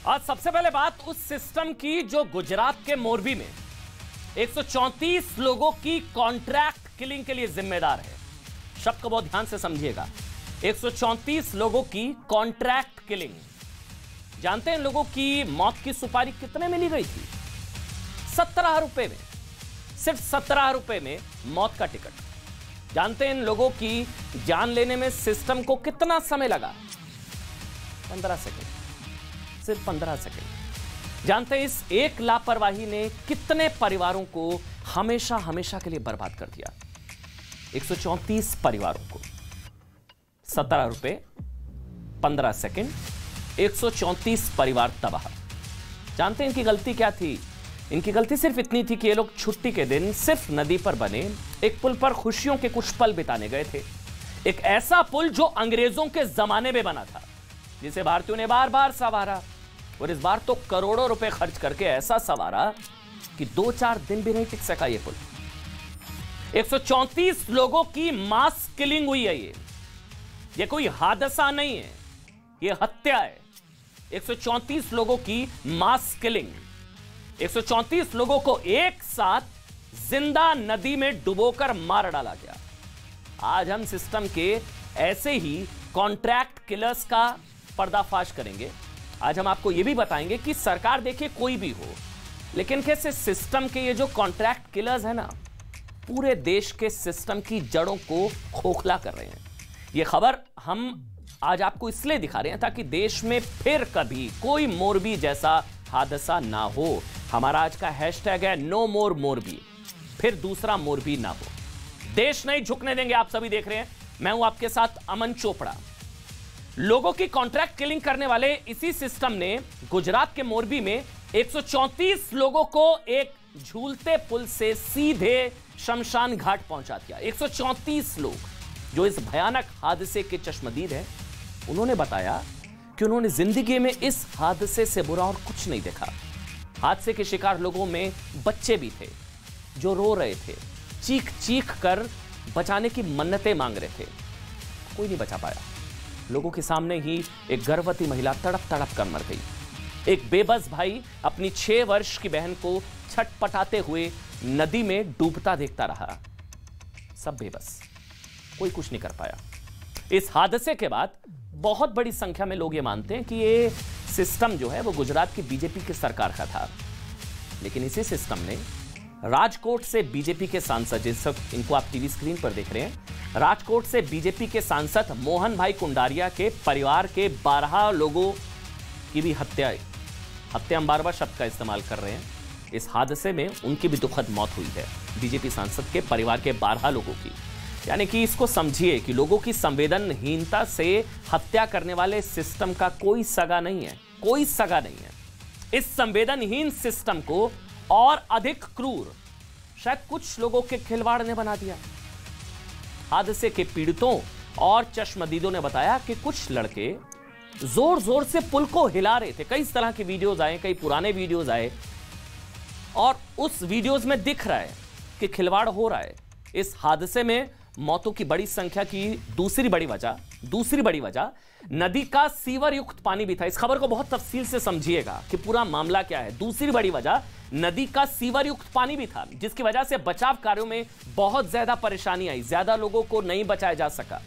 आज सबसे पहले बात उस सिस्टम की जो गुजरात के मोरबी में 134 लोगों की कॉन्ट्रैक्ट किलिंग के लिए जिम्मेदार है। शब्द को बहुत ध्यान से समझिएगा। 134 लोगों की कॉन्ट्रैक्ट किलिंग। जानते हैं लोगों की मौत की सुपारी कितने में ली गई थी? 17 रुपए में, सिर्फ 17 रुपए में मौत का टिकट। जानते हैं इन लोगों की जान लेने में सिस्टम को कितना समय लगा? 15 सेकंड, सिर्फ 15 सेकंड। जानते हैं इस एक लापरवाही ने कितने परिवारों को हमेशा हमेशा के लिए बर्बाद कर दिया? 134 परिवारों को 17 रुपए, 15 सेकंड, 134 परिवार तबाह। जानते हैं इनकी गलती क्या थी? इनकी गलती सिर्फ इतनी थी कि ये लोग छुट्टी के दिन सिर्फ नदी पर बने एक पुल पर खुशियों के कुछ पल बिताने गए थे। एक ऐसा पुल जो अंग्रेजों के जमाने में बना था, जिसे भारतीयों ने बार बार संवारा, और इस बार तो करोड़ों रुपए खर्च करके ऐसा संवारा कि 2-4 दिन भी नहीं टिक सका ये पुल। 134 लोगों की मास किलिंग हुई है। ये कोई हादसा नहीं है, ये हत्या है। 134 लोगों की मास किलिंग। 134 लोगों को एक साथ जिंदा नदी में डुबोकर मार डाला गया। आज हम सिस्टम के ऐसे ही कॉन्ट्रैक्ट किलर्स का पर्दाफाश करेंगे। आज हम आपको यह भी बताएंगे कि सरकार देखिए कोई भी हो, लेकिन कैसे सिस्टम के ये जो कॉन्ट्रैक्ट किलर्स है ना, पूरे देश के सिस्टम की जड़ों को खोखला कर रहे हैं। ये खबर हम आज आपको इसलिए दिखा रहे हैं ताकि देश में फिर कभी कोई मोरबी जैसा हादसा ना हो। हमारा आज का हैशटैग है नो मोर मोरबी, फिर दूसरा मोरबी ना हो। देश नहीं झुकने देंगे। आप सभी देख रहे हैं, मैं हूं आपके साथ अमन चोपड़ा। लोगों की कॉन्ट्रैक्ट किलिंग करने वाले इसी सिस्टम ने गुजरात के मोरबी में 134 लोगों को एक झूलते पुल से सीधे शमशान घाट पहुंचा दिया। 134 लोग जो इस भयानक हादसे के चश्मदीद हैं, उन्होंने बताया कि उन्होंने जिंदगी में इस हादसे से बुरा और कुछ नहीं देखा। हादसे के शिकार लोगों में बच्चे भी थे जो रो रहे थे, चीख चीख कर बचाने की मन्नतें मांग रहे थे। कोई नहीं बचा पाया। लोगों के सामने ही एक गर्भवती महिला तड़प तड़प कर मर गई। एक बेबस भाई अपनी 6 वर्ष की बहन को छटपटाते हुए नदी में डूबता देखता रहा। सब बेबस, कोई कुछ नहीं कर पाया। इस हादसे के बाद बहुत बड़ी संख्या में लोग ये मानते हैं कि ये सिस्टम जो है वो गुजरात की बीजेपी की सरकार का था। लेकिन इसी सिस्टम ने राजकोट से बीजेपी के सांसद, जिस वक्त इनको आप टीवी स्क्रीन पर देख रहे हैं, राजकोट से बीजेपी के सांसद मोहन भाई कुंडारिया के परिवार के 12 लोगों की भी हत्या हम बार बार शब्द का इस्तेमाल कर रहे हैं। इस हादसे में उनकी भी दुखद मौत हुई है। बीजेपी सांसद के परिवार के 12 लोगों की। यानी कि इसको समझिए कि लोगों की संवेदनहीनता से हत्या करने वाले सिस्टम का कोई सगा नहीं है, कोई सगा नहीं है। इस संवेदनहीन सिस्टम को और अधिक क्रूर शायद कुछ लोगों के खिलवाड़ ने बना दिया। हादसे के पीड़ितों और चश्मदीदों ने बताया कि कुछ लड़के जोर जोर से पुल को हिला रहे थे। कई इस तरह के वीडियोस आए, कई पुराने वीडियोस आए, और उस वीडियोस में दिख रहा है कि खिलवाड़ हो रहा है। इस हादसे में मौतों की बड़ी संख्या की दूसरी बड़ी वजह नदी का सीवर युक्त पानी भी था। इस खबर को बहुत तफसील से समझिएगा कि पूरा मामला क्या है। दूसरी बड़ी वजह नदी का सीवर युक्त पानी भी था, जिसकी वजह से बचाव कार्यों में बहुत ज्यादा परेशानी आई, ज्यादा लोगों को नहीं बचाया जा सका।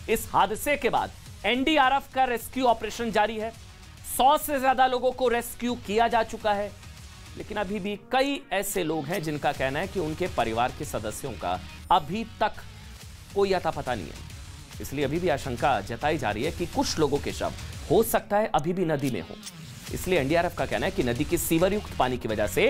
इस हादसे के बाद एनडीआरएफ का रेस्क्यू ऑपरेशन जारी है। 100 से ज्यादा लोगों को रेस्क्यू किया जा चुका है। लेकिन अभी भी कई ऐसे लोग हैं जिनका कहना है कि उनके परिवार के सदस्यों का अभी तक कोई अता पता नहीं है। इसलिए अभी भी आशंका जताई जा रही है कि कुछ लोगों के शव हो सकता है अभी भी नदी में हो। इसलिए एनडीआरएफ का कहना है कि नदी के सीवर युक्त पानी की वजह से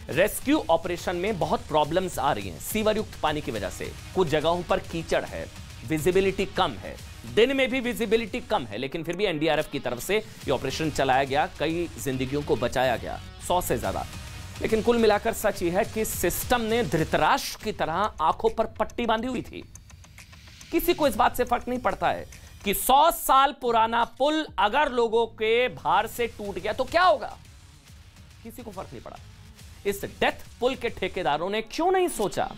रेस्क्यू ऑपरेशन में बहुत प्रॉब्लम्स आ रही हैं। सीवर युक्त पानी की वजह से कुछ जगहों पर कीचड़ है, विजिबिलिटी कम है, दिन में भी विजिबिलिटी कम है, लेकिन फिर भी एनडीआरएफ की तरफ से यह ऑपरेशन चलाया गया। कई जिंदगियों को बचाया गया, 100 से ज्यादा। लेकिन कुल मिलाकर सच यह है कि सिस्टम ने धृतराष्ट्र की तरह आंखों पर पट्टी बांधी हुई थी। किसी को इस बात से फर्क नहीं पड़ता है कि 100 साल पुराना पुल अगर लोगों के भार से टूट गया तो क्या होगा। किसी को फर्क नहीं पड़ा। इस डेथ पुल के ठेकेदारों ने क्यों नहीं सोचा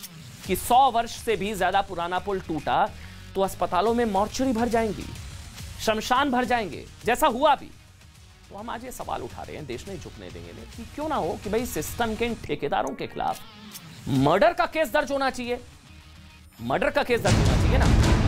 कि 100 वर्ष से भी ज्यादा पुराना पुल टूटा तो अस्पतालों में मॉर्चरी भर जाएंगी, शमशान भर जाएंगे, जैसा हुआ भी। तो हम आज ये सवाल उठा रहे हैं, देश नहीं झुकने देंगे कि क्यों ना हो कि भाई सिस्टम के इन ठेकेदारों के खिलाफ मर्डर का केस दर्ज होना चाहिए, मर्डर का केस दर्ज होना चाहिए ना।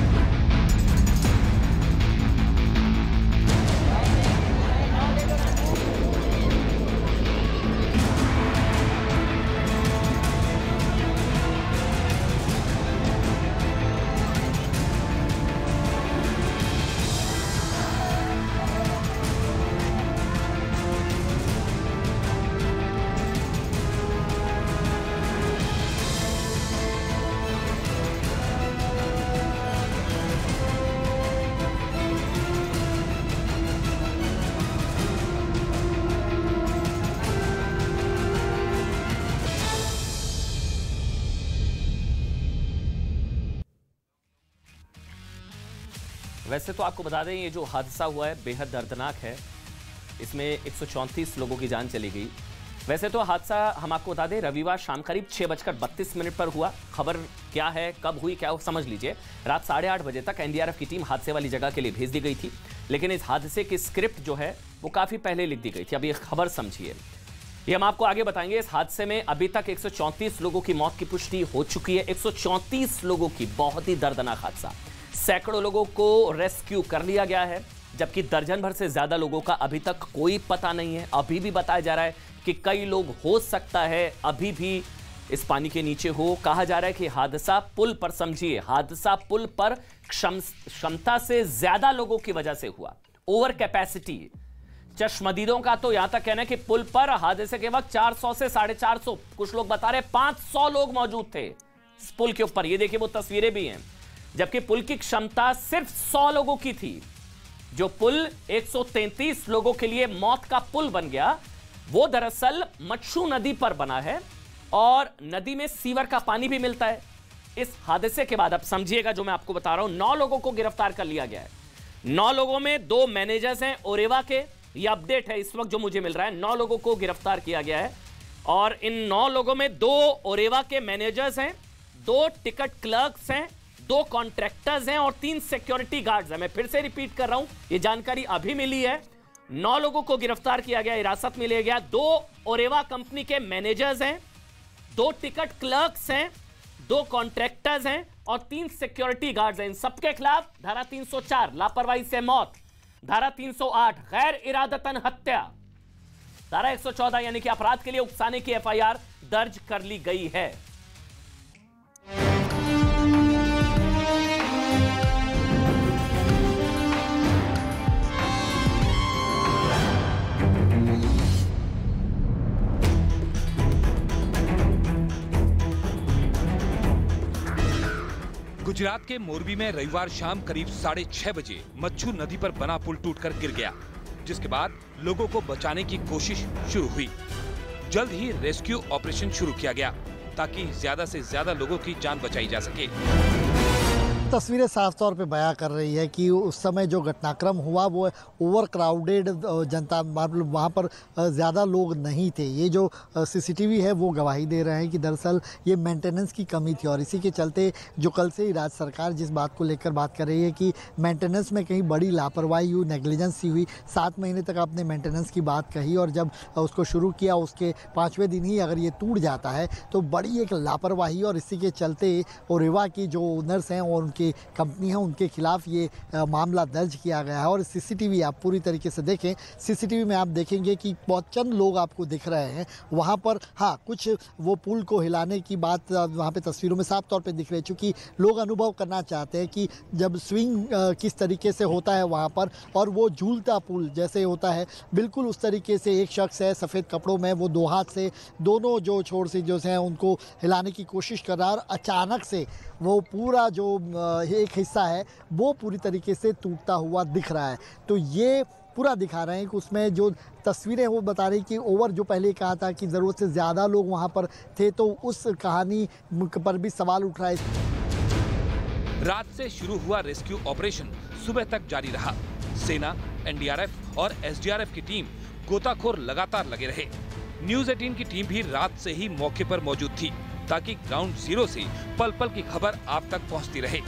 वैसे तो आपको बता दें ये जो हादसा हुआ है बेहद दर्दनाक है, इसमें 134 लोगों की जान चली गई। वैसे तो हादसा हम आपको बता दें रविवार शाम करीब 6:32 पर हुआ। खबर क्या है, कब हुई, क्या समझ लीजिए। रात 8:30 बजे तक एनडीआरएफ की टीम हादसे वाली जगह के लिए भेज दी गई थी, लेकिन इस हादसे की स्क्रिप्ट जो है वो काफी पहले लिख दी गई थी। अब ये खबर समझिए, ये हम आपको आगे बताएंगे। इस हादसे में अभी तक 134 लोगों की मौत की पुष्टि हो चुकी है। 134 लोगों की, बहुत ही दर्दनाक हादसा। सैकड़ों लोगों को रेस्क्यू कर लिया गया है, जबकि दर्जन भर से ज्यादा लोगों का अभी तक कोई पता नहीं है। अभी भी बताया जा रहा है कि कई लोग हो सकता है अभी भी इस पानी के नीचे हो। कहा जा रहा है कि हादसा पुल पर, समझिए, हादसा पुल पर क्षमता से ज्यादा लोगों की वजह से हुआ, ओवर कैपेसिटी। चश्मदीदों का तो यहां तक कहना है कि पुल पर हादसे के वक्त 400 से 450, कुछ लोग बता रहे 500 लोग मौजूद थे इस पुल के ऊपर। ये देखिए वो तस्वीरें भी हैं, जबकि पुल की क्षमता सिर्फ 100 लोगों की थी। जो पुल 133 लोगों के लिए मौत का पुल बन गया, वो दरअसल मच्छू नदी पर बना है और नदी में सीवर का पानी भी मिलता है। इस हादसे के बाद अब समझिएगा जो मैं आपको बता रहा हूं, 9 लोगों को गिरफ्तार कर लिया गया है। 9 लोगों में 2 मैनेजर्स हैं ओरेवा के, ये अपडेट है इस वक्त जो मुझे मिल रहा है। 9 लोगों को गिरफ्तार किया गया है और इन 9 लोगों में 2 ओरेवा के मैनेजर्स हैं, 2 टिकट क्लर्क्स हैं, 2 कॉन्ट्रैक्टर्स हैं और 3 सिक्योरिटी गार्ड्स हैं। मैं फिर से रिपीट कर रहा हूं, ये जानकारी अभी मिली है। 9 लोगों को गिरफ्तार किया गया, हिरासत में लिया गया। 2 ओरेवा कंपनी के मैनेजर्स हैं, 2 टिकट क्लर्क्स हैं, 2 कॉन्ट्रैक्टर्स हैं और 3 सिक्योरिटी गार्ड्स हैं। इन सबके खिलाफ धारा 304 लापरवाही से मौत, धारा 308 गैर इरादतन हत्या, धारा 114 यानी कि अपराध के लिए उकसाने की एफआईआर दर्ज कर ली गई है। गुजरात के मोरबी में रविवार शाम करीब 6:30 बजे मच्छू नदी पर बना पुल टूटकर गिर गया, जिसके बाद लोगों को बचाने की कोशिश शुरू हुई। जल्द ही रेस्क्यू ऑपरेशन शुरू किया गया ताकि ज्यादा से ज्यादा लोगों की जान बचाई जा सके। तस्वीरें साफ तौर पे बयां कर रही है कि उस समय जो घटनाक्रम हुआ वो ओवर क्राउडेड जनता, मतलब वहाँ पर ज़्यादा लोग नहीं थे। ये जो सीसीटीवी है वो गवाही दे रहे हैं कि दरअसल ये मेंटेनेंस की कमी थी और इसी के चलते जो कल से ही राज्य सरकार जिस बात को लेकर बात कर रही है कि मेंटेनेंस में कहीं बड़ी लापरवाही हुई, नेग्लिजेंस हुई। 7 महीने तक आपने मेंटेनेंस की बात कही और जब उसको शुरू किया उसके 5वें दिन ही अगर ये टूट जाता है तो बड़ी एक लापरवाही, और इसी के चलते ओरेवा की जो ओनर्स हैं और उनकी कंपनी है उनके खिलाफ ये मामला दर्ज किया गया है। और सीसीटीवी आप पूरी तरीके से देखें, सीसीटीवी में आप देखेंगे कि बहुत चंद लोग आपको दिख रहे हैं वहाँ पर। हाँ, कुछ वो पुल को हिलाने की बात वहाँ पे तस्वीरों में साफ तौर पे दिख रही है, चूँकि लोग अनुभव करना चाहते हैं कि जब स्विंग किस तरीके से होता है वहाँ पर, और वो झूलता पुल जैसे होता है बिल्कुल उस तरीके से एक शख्स है सफ़ेद कपड़ों में, वो 2 हाथ से दोनों जो छोर से जो हैं उनको हिलाने की कोशिश कर रहा है और अचानक से वो पूरा जो एक हिस्सा है वो पूरी तरीके से टूटता हुआ दिख रहा है। तो ये पूरा दिखा रहे हैं कि उसमें जो तस्वीरें वो बता रही कि ओवर जो पहले कहा था कि ज़रूरत से ज़्यादा लोग वहाँ पर थे, तो उस कहानी पर भी सवाल उठ रहा है। रात से शुरू हुआ रेस्क्यू ऑपरेशन सुबह तक जारी रहा। सेना, एनडीआरएफ और एसडीआरएफ की टीम गोताखोर लगातार लगे रहे। न्यूज़ 18 की टीम भी रात से ही मौके पर मौजूद थी ताकि ग्राउंड जीरो से पल पल की खबर आप तक पहुंचती रहे।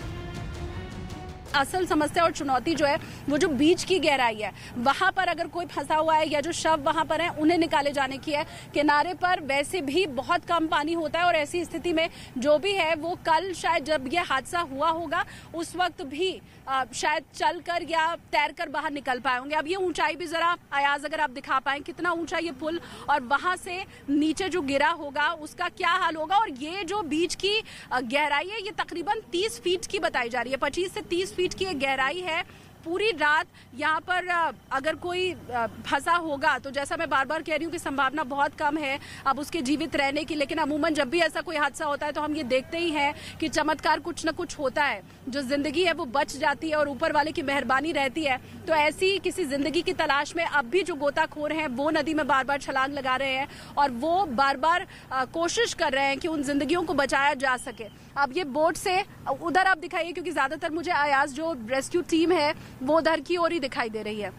असल समस्या और चुनौती जो है वो जो बीच की गहराई है, वहां पर अगर कोई फंसा हुआ है या जो शव वहां पर है उन्हें निकाले जाने की है। किनारे पर वैसे भी बहुत कम पानी होता है और ऐसी स्थिति में जो भी है वो कल शायद जब ये हादसा हुआ होगा उस वक्त भी शायद चलकर या तैरकर बाहर निकल पाए होंगे। अब ये ऊंचाई भी जरा अयाज अगर आप दिखा पाए कितना ऊंचा ये पुल और वहां से नीचे जो गिरा होगा उसका क्या हाल होगा। और ये जो बीच की गहराई है ये तकरीबन 30 फीट की बताई जा रही है, 25 से 30 फीट की एक गहराई है। पूरी रात यहाँ पर अगर कोई फंसा होगा तो जैसा मैं बार बार कह रही हूँ कि संभावना बहुत कम है अब उसके जीवित रहने की, लेकिन अमूमन जब भी ऐसा कोई हादसा होता है तो हम ये देखते ही हैं कि चमत्कार कुछ न कुछ होता है, जो जिंदगी है वो बच जाती है और ऊपर वाले की मेहरबानी रहती है। तो ऐसी किसी जिंदगी की तलाश में अब भी जो गोताखोर हैं वो नदी में बार बार छलांग लगा रहे हैं और वो बार बार कोशिश कर रहे हैं कि उन जिंदगियों को बचाया जा सके। अब ये बोट से उधर आप दिखाइए, क्योंकि ज्यादातर मुझे अयाज जो रेस्क्यू टीम है वो उधर की ओर ही दिखाई दे रही है।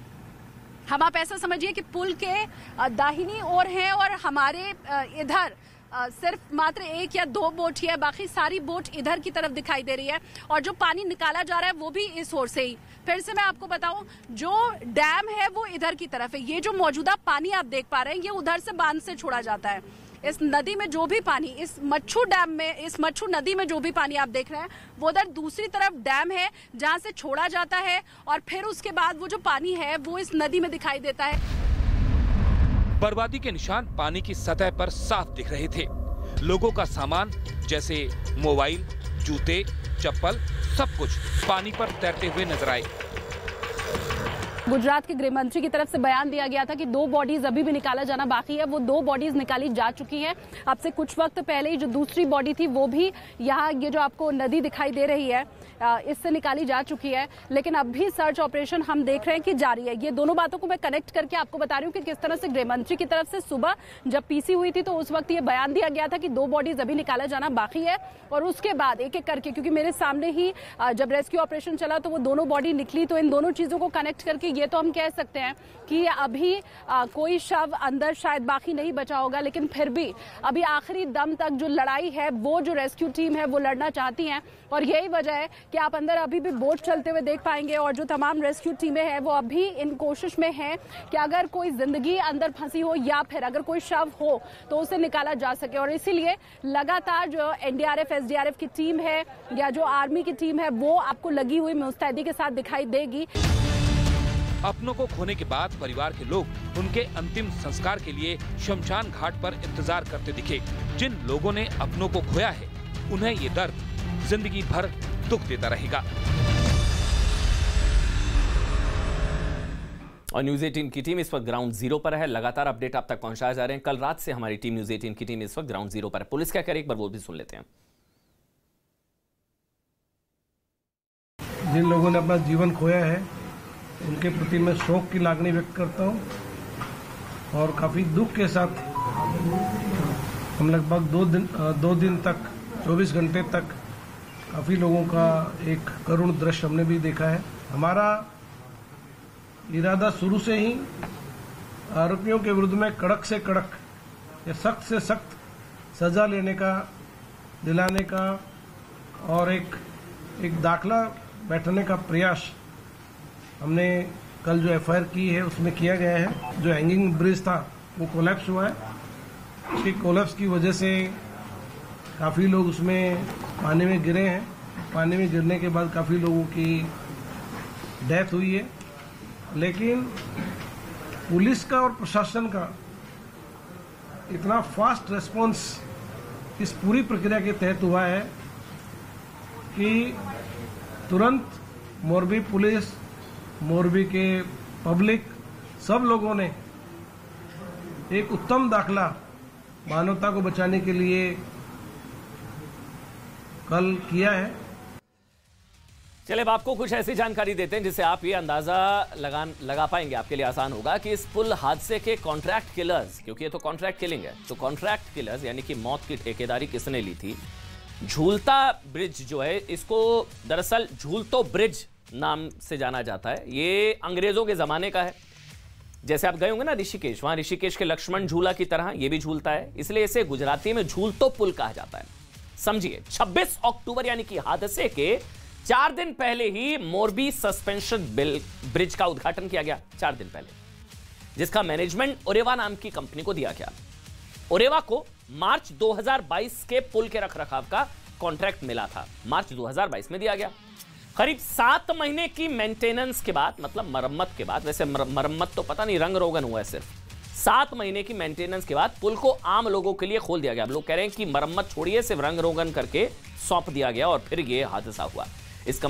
हम आप ऐसा समझिए कि पुल के दाहिनी ओर है और हमारे इधर सिर्फ मात्र 1 या 2 बोट ही है, बाकी सारी बोट इधर की तरफ दिखाई दे रही है और जो पानी निकाला जा रहा है वो भी इस ओर से ही। फिर से मैं आपको बताऊं, जो डैम है वो इधर की तरफ है, ये जो मौजूदा पानी आप देख पा रहे हैं ये उधर से बांध से छोड़ा जाता है। इस नदी में जो भी पानी, इस मच्छू डैम में, इस मच्छू नदी में जो भी पानी आप देख रहे हैं वो उधर दूसरी तरफ डैम है जहां से छोड़ा जाता है और फिर उसके बाद वो जो पानी है वो इस नदी में दिखाई देता है। बर्बादी के निशान पानी की सतह पर साफ दिख रहे थे। लोगों का सामान जैसे मोबाइल, जूते, चप्पल, सब कुछ पानी पर तैरते हुए नजर आए। गुजरात के गृह मंत्री की तरफ से बयान दिया गया था कि 2 बॉडीज अभी भी निकाला जाना बाकी है, वो 2 बॉडीज निकाली जा चुकी हैं। अब से कुछ वक्त पहले ही जो दूसरी बॉडी थी वो भी यहाँ ये जो आपको नदी दिखाई दे रही है इससे निकाली जा चुकी है, लेकिन अब भी सर्च ऑपरेशन हम देख रहे हैं कि जारी है। ये दोनों बातों को मैं कनेक्ट करके आपको बता रही हूँ कि किस तरह से गृह मंत्री की तरफ से सुबह जब पीसी हुई थी तो उस वक्त ये बयान दिया गया था कि 2 बॉडीज अभी निकाला जाना बाकी है और उसके बाद एक एक करके, क्योंकि मेरे सामने ही जब रेस्क्यू ऑपरेशन चला तो वो दोनों बॉडी निकली, तो इन दोनों चीजों को कनेक्ट करके ये तो हम कह सकते हैं कि अभी कोई शव अंदर शायद बाकी नहीं बचा होगा, लेकिन फिर भी अभी आखिरी दम तक जो लड़ाई है वो जो रेस्क्यू टीम है वो लड़ना चाहती हैं और यही वजह है कि आप अंदर अभी भी बोट चलते हुए देख पाएंगे और जो तमाम रेस्क्यू टीमें हैं वो अभी इन कोशिश में हैं कि अगर कोई जिंदगी अंदर फंसी हो या फिर अगर कोई शव हो तो उसे निकाला जा सके। और इसीलिए लगातार जो एनडीआरएफ, एसडीआरएफ की टीम है या जो आर्मी की टीम है वो आपको लगी हुई मुस्तैदी के साथ दिखाई देगी। अपनों को खोने के बाद परिवार के लोग उनके अंतिम संस्कार के लिए शमशान घाट पर इंतजार करते दिखे। जिन लोगों ने अपनों को खोया है उन्हें ये दर्द जिंदगी भर दुख देता रहेगा। और न्यूज 18 की टीम इस वक्त ग्राउंड जीरो पर है, लगातार अपडेट आप तक पहुंचाए जा रहे हैं। कल रात से हमारी टीम न्यूज 18 की टीम इस वक्त ग्राउंड जीरो पर है। पुलिस क्या कह रही है एक बार वो भी सुन लेते हैं। जिन लोगों ने अपना जीवन खोया है उनके प्रति मैं शोक की लागनी व्यक्त करता हूं और काफी दुख के साथ हम लगभग 2 दिन तक 24 घंटे तक काफी लोगों का एक करुण दृश्य हमने भी देखा है। हमारा इरादा शुरू से ही आरोपियों के विरुद्ध में कड़क से कड़क या सख्त से सख्त सजा लेने का, दिलाने का और एक दाखला बैठने का प्रयास हमने कल जो एफआईआर की है उसमें किया गया है। जो हैंगिंग ब्रिज था वो कोलैप्स हुआ है, उसके कोलैप्स की वजह से काफ़ी लोग उसमें पानी में गिरे हैं। पानी में गिरने के बाद काफ़ी लोगों की डेथ हुई है, लेकिन पुलिस का और प्रशासन का इतना फास्ट रिस्पॉन्स इस पूरी प्रक्रिया के तहत हुआ है कि तुरंत मोरबी पुलिस, मोरबी के पब्लिक, सब लोगों ने एक उत्तम दाखला मानवता को बचाने के लिए कल किया है। चलिए अब आपको कुछ ऐसी जानकारी देते हैं जिससे आप ये अंदाजा लगा पाएंगे, आपके लिए आसान होगा कि इस पुल हादसे के कॉन्ट्रैक्ट किलर्स, क्योंकि ये तो कॉन्ट्रैक्ट किलिंग है, तो कॉन्ट्रैक्ट किलर्स यानी कि मौत की ठेकेदारी किसने ली थी। झूलता ब्रिज जो है इसको दरअसल झूलतो ब्रिज नाम से जाना जाता है। ये अंग्रेजों के जमाने का है। जैसे आप गए होंगे ना ऋषिकेश, वहां ऋषिकेश के लक्ष्मण झूला की तरह ये भी झूलता है, इसलिए इसे गुजराती में झूलतो पुल कहा जाता है। समझिए 26 अक्टूबर यानी कि हादसे के 4 दिन पहले ही मोरबी सस्पेंशन ब्रिज का उद्घाटन किया गया, 4 दिन पहले, जिसका मैनेजमेंट ओरेवा नाम की कंपनी को दिया गया। ओरेवा को मार्च 2022 के पुल के रखरखाव का कॉन्ट्रैक्ट मिला था, मार्च 2022 में दिया गया। करीब 7 महीने की मेंटेनेंस के बाद, मतलब मरम्मत के बाद, वैसे मरम्मत तो पता नहीं, रंग रोगन हुआ है सिर्फ, 7 महीने की मेंटेनेंस के बाद पुल को आम लोगों के लिए खोल दिया गया। अब लोग कह रहे हैं कि मरम्मत छोड़िए, सिर्फ रंग रोगन करके सौंप दिया गया और फिर यह हादसा हुआ। इस